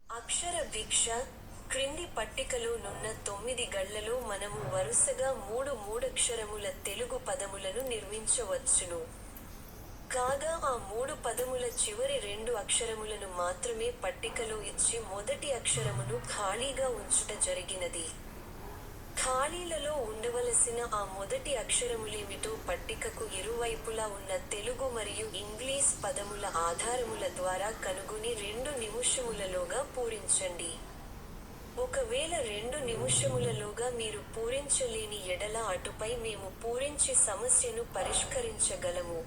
అక్షర భిక్ష క్రింది పట్టికలో నున్న 9 గళ్లలో మనము వరుసగా మూడక్షరముల తెలుగు పదములను నిర్మించవచ్చును. కాగా ఆ 3 పదముల చివరి 2 అక్షరములను మాత్రమే పట్టికలో ఇచ్చి మొదటి అక్షరమును ఖాళీగా ఉంచుట జరిగినది. ఖాళీలలో ఉండవలసిన ఆ మొదటి అక్షరములేమిటో పట్టికకు ఇరువైపులా ఉన్న తెలుగు మరియు ఇంగ్లీష్ పదముల ఆధారముల ద్వారా కనుగొని 2 నిముషములలోగా పూరించండి. ఒకవేళ 2 నిముషములలోగా మీరు పూరించలేని ఎడల అటుపై మేము పూరించి సమస్యను పరిష్కరించగలము.